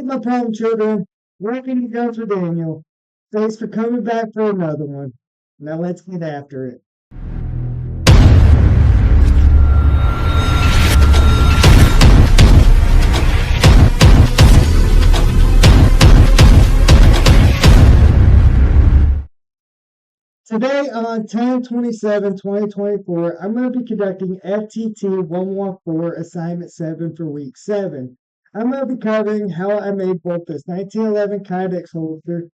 My problem, children. Welcome to Go for Daniel. Thanks for coming back for another one. Now let's get after it. Today on 10/27/2024, I'm going to be conducting FTT 114 Assignment 7 for Week 7. I'm going to be covering how I made both this 1911 Kydex holster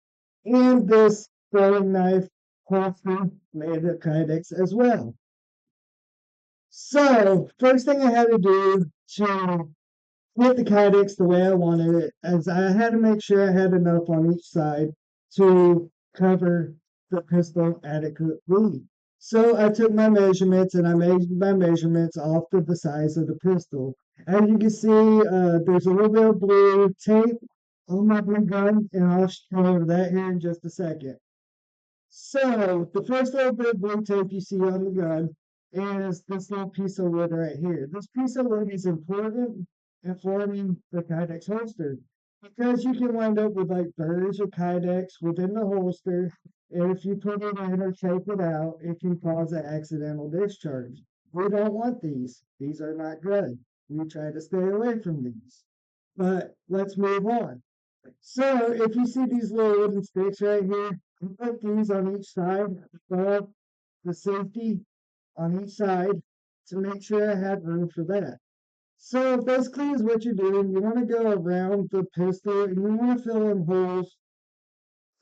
and this throwing knife holster made of Kydex as well. So, first thing I had to do to get the Kydex the way I wanted it is I had to make sure I had enough on each side to cover the pistol adequately. So I took my measurements and I made my measurements off of the size of the pistol. As you can see, there's a little bit of blue tape on my blue gun, and I'll show you that here in just a second. So the first little bit of blue tape you see on the gun is this little piece of wood right here. This piece of wood is important in forming the Kydex holster because you can wind up with like burrs or Kydex within the holster. And if you put it in or take it out, it can cause an accidental discharge. We don't want these. These are not good. We try to stay away from these. But let's move on. So if you see these little wooden sticks right here, I put these on each side above the safety on each side to make sure I had room for that. So basically is what you're doing. You want to go around the pistol and you want to fill in holes,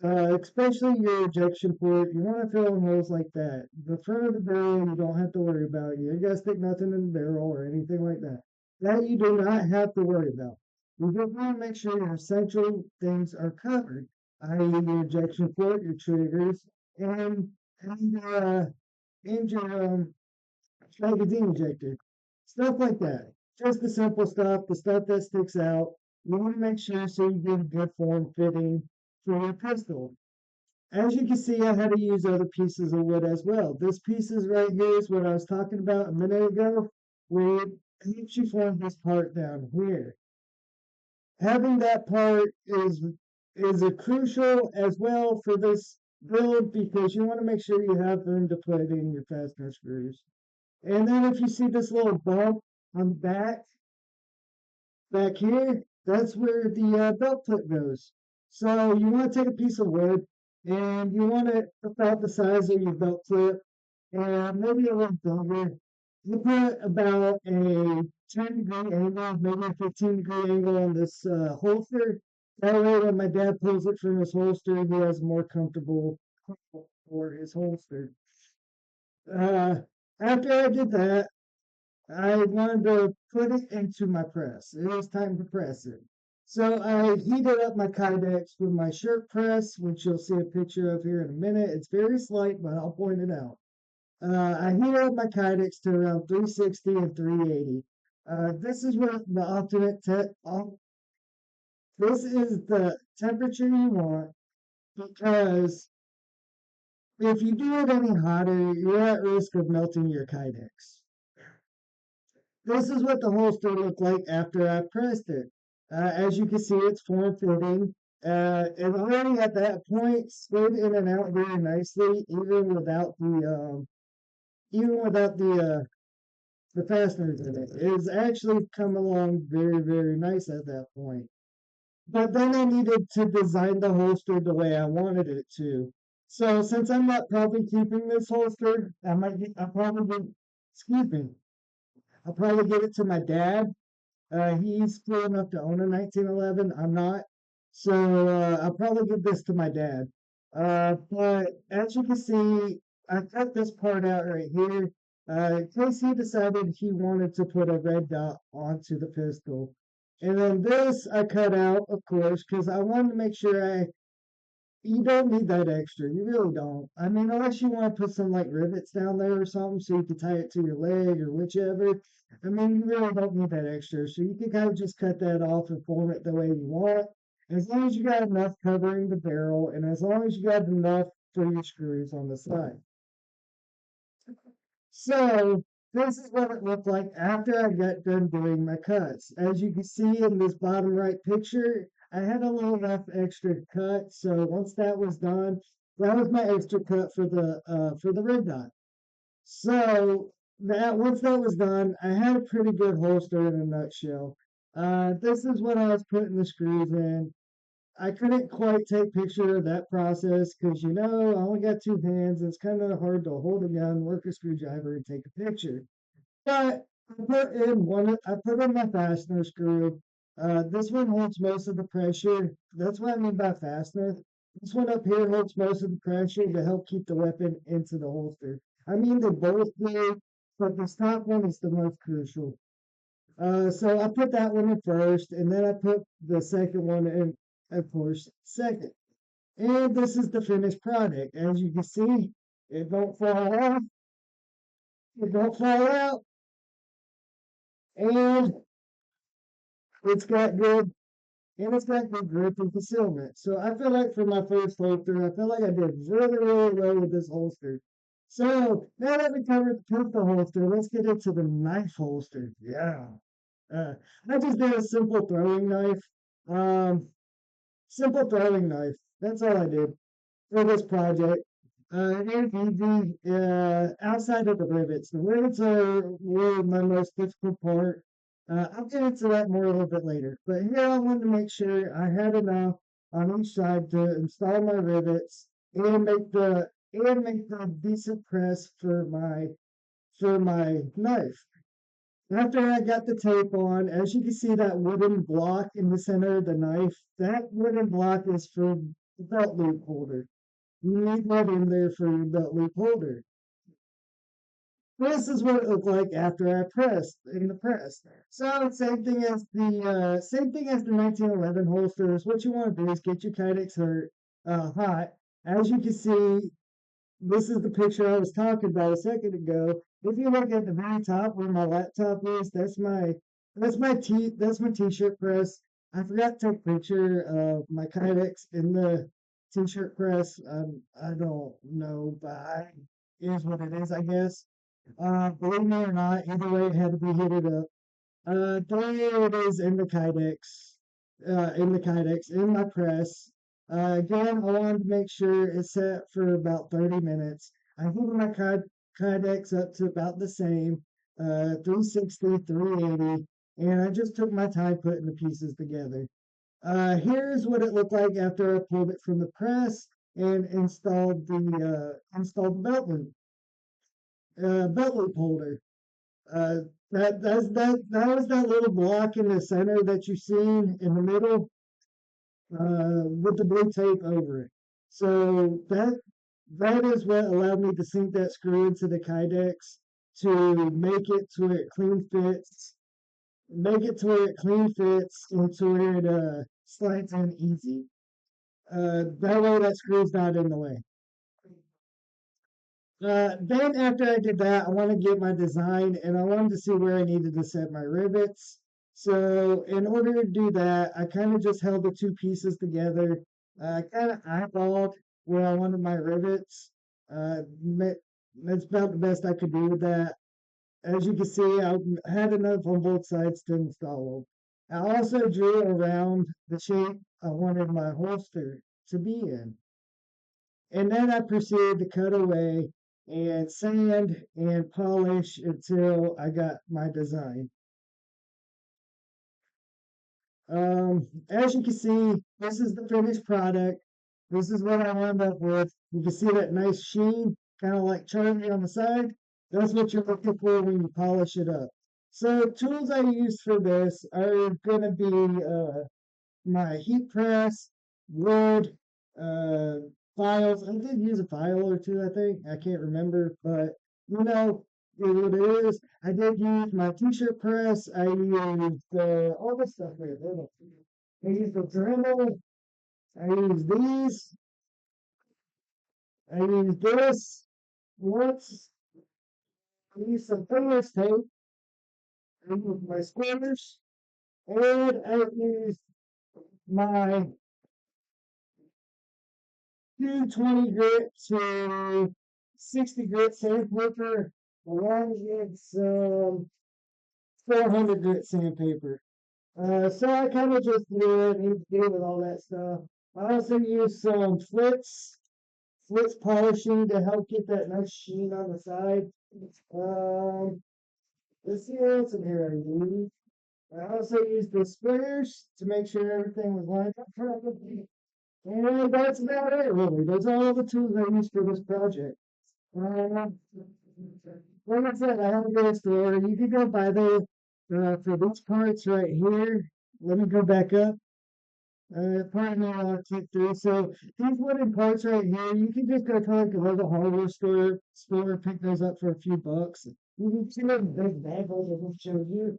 especially your ejection port. You want to fill in holes like that. The front of the barrel you don't have to worry about. You ain't got to stick nothing in the barrel or anything like that. That you do not have to worry about. You just want to make sure your essential things are covered, i.e. your ejection port, your triggers, and and your magazine ejector. Stuff like that. Just the simple stuff, the stuff that sticks out. You want to make sure so you get a good form fitting for your pistol. As you can see, I had to use other pieces of wood as well. This pieces right here is what I was talking about a minute ago, where it helps you form this part down here. Having that part is a crucial as well for this build because you want to make sure you have room to put in your fastener screws. And then if you see this little bump on the back here, that's where the belt clip goes. So you want to take a piece of wood and you want it about the size of your belt clip and maybe a little bigger. You put about a 10-degree angle, maybe a 15-degree angle on this holster. That way, when my dad pulls it from his holster, he has a more comfortable for his holster. Uh, After I did that, I wanted to put it into my press. It was time to press it. So I heated up my Kydex with my shirt press, which you'll see a picture of here in a minute. It's very slight, but I'll point it out. I heated up my Kydex to around 360 and 380. This is what the this is the temperature you want because if you do it any hotter, you're at risk of melting your Kydex. This is what the holster looked like after I pressed it. As you can see, it's form fitting. And already at that point slid in and out very nicely, even without the fasteners in it. It's actually come along very, very nice at that point. But then I needed to design the holster the way I wanted it to. So since I'm not probably keeping this holster, I'll probably, excuse me, I'll probably give it to my dad. He's cool enough to own a 1911. I'm not. So I'll probably give this to my dad. But as you can see, I cut this part out right here. In case he decided he wanted to put a red dot onto the pistol. And then this I cut out, of course, because I wanted to make sure you don't need that extra. You really don't. I mean, unless you want to put some like rivets down there or something so you can tie it to your leg or whichever. I mean, you really don't need that extra. So you can kind of just cut that off and form it the way you want. As long as you got enough covering the barrel and as long as you got enough for your screws on the side. So this is what it looked like after I got done doing my cuts. As you can see in this bottom right picture, I had a little rough extra cut, so once that was done, that was my extra cut for the red dot. So that once that was done, I had a pretty good holster in a nutshell. This is what I was putting the screws in. I couldn't quite take picture of that process because I only got two hands. It's kind of hard to hold a gun, work a screwdriver, and take a picture. But I put in my fastener screw. This one holds most of the pressure. That's what I mean by fastener. This one up here holds most of the pressure to help keep the weapon into the holster. I mean, they both do, but this top one is the most crucial. So I put that one in first, and then I put the second one in, of course, second. And this is the finished product. As you can see, it don't fall off, it don't fall out, and it's got good and it's got good grip and concealment. So I feel like for my first holster, I feel like I did really, really well with this holster. So now that we covered the pistol holster, let's get into the knife holster. Yeah. Uh, I just did a simple throwing knife. Um, Simple throwing knife. That's all I did for this project. And easy, outside of the rivets. The rivets were my most difficult part. I'll get into that more a little bit later. But here I wanted to make sure I had enough on each side to install my rivets and make the decent press for my knife. After I got the tape on, as you can see that wooden block in the center of the knife, that wooden block is for the belt loop holder. You need that in there for your belt loop holder. This is what it looked like after I pressed in the press. So same thing as the 1911 holsters. What you want to do is get your Kydex hot. As you can see, this is the picture I was talking about a second ago. If you look at the very top where my laptop is, that's my t-shirt press. I forgot to take a picture of my Kydex in the t-shirt press. I don't know, but it is what it is, I guess. Believe me or not, either way, it had to be heated up. There it is in the Kydex, in my press. Again, I wanted to make sure it's set for about 30 minutes. I heated my Kydex up to about the same, 360, 380, and I just took my time putting the pieces together. Here's what it looked like after I pulled it from the press and installed the belt loop holder. Uh, that was that little block in the center that you seen in the middle, with the blue tape over it. So that is what allowed me to sink that screw into the Kydex to make it to where it clean fits and to where it slides in easy. That way that screw's not in the way. Then after I did that, I want to get my design and I wanted to see where I needed to set my rivets. So in order to do that, I kind of just held the two pieces together. I kind of eyeballed where I wanted my rivets. That's about the best I could do with that. As you can see, I had enough on both sides to install them. I also drew around the shape I wanted my holster to be in. And then I proceeded to cut away and sand and polish until I got my design. As you can see, this is the finished product. This is what I wound up with. You can see that nice sheen, kind of like Charlie on the side. That's what you're looking for when you polish it up. So tools I use for this are going to be my heat press, wood, uh, files. I did use a file or two, I think. I can't remember, but what it is. I did use my t-shirt press. I used all this stuff here. I used the Dremel. I used these. I used this once. I used some fingers tape. I used my squares. And I used my 220 grit to 60 grit sandpaper along with some 400 grit sandpaper. So I kind of just knew what I needed to do with all that stuff. I also used some Flitz polishing to help get that nice sheen on the side. Um, let's see what else in here I used. I also used the squares to make sure everything was lined up properly. And that's about it, really. Those are all the tools I used for this project. Uh, like I said, I have a good store. You can go buy those for these parts right here. Let me go back up. Partner click through. So these wooden parts right here, you can just go to like a local hardware store, pick those up for a few bucks. You can see them big bag holes I can show you.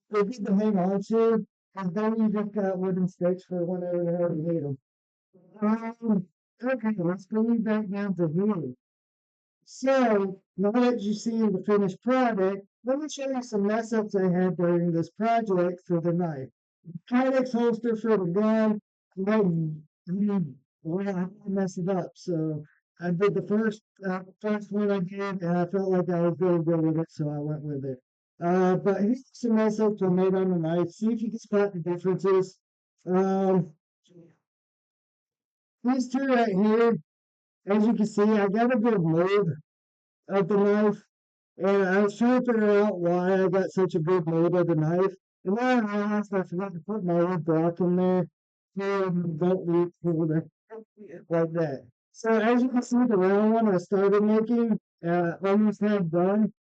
They're good to hang on to, and then you just got wooden sticks for whenever the hell you need them. Okay, let's bring you back down to here. So now that you've seen the finished product, let me show you some mess ups I had during this project for the knife. Kydex holster for the gun. Well, I messed it up. So I did the first one I did, and I felt like I was really good with it, so I went with it. But here's some mess ups I made on the knife. See if you can spot the differences. Um, these two right here, as you can see, I got a good load of the knife, and I was trying to figure out why I got such a good load of the knife. And then I realized I forgot to put my wood block in there. Don't leak holder like that. So as you can see, the round one I started making, almost had done.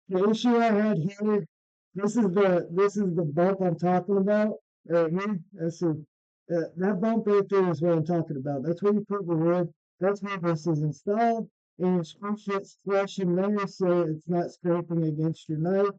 The issue I had here, this is the bump I'm talking about right here. Let's see. That bump right there is what I'm talking about. That's where you put the wood. That's where this is installed. And your screw fits flush in there so it's not scraping against your knife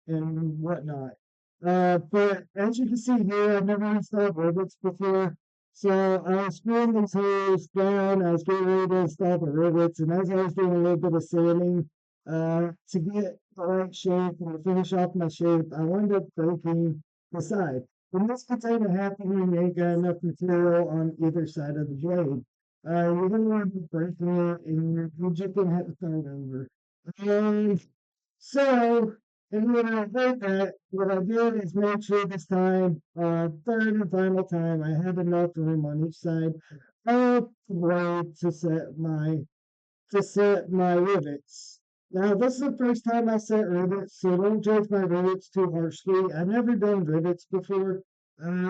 and whatnot. But as you can see here, I've never installed rivets before. So I was screwing these holes down. I was getting ready to install the rivets. And as I was doing a little bit of sanding, to get the right shape and to finish off my shape, I wound up breaking the side. When this container happened, you ain't got enough material on either side of the blade. You're gonna want to be breaking it, and you're just gonna have to start over. Um, so, and when I did that, what I did is make sure this time, third and final time, I had enough room on each side of the blade to set my rivets. Now, this is the first time I set rivets, so don't judge my rivets too harshly. I've never done rivets before,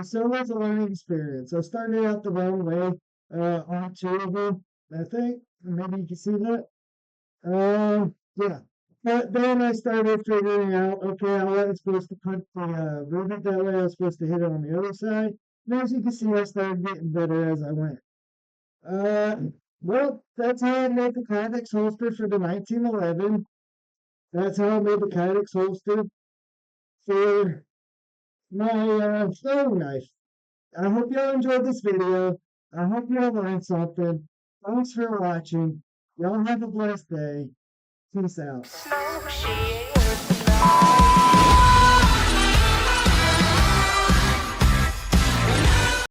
so it was a learning experience. I started out the wrong way on two of them, I think. Maybe you can see that. Yeah. But then I started figuring out, okay, I wasn't supposed to put the rivet that way. I was supposed to hit it on the other side. And as you can see, I started getting better as I went. Uh, well, that's how I made the Kydex holster for the 1911. That's how I made the Kydex holster for my throwing knife. I hope y'all enjoyed this video. I hope y'all learned something. Thanks for watching. Y'all have a blessed day. Peace out.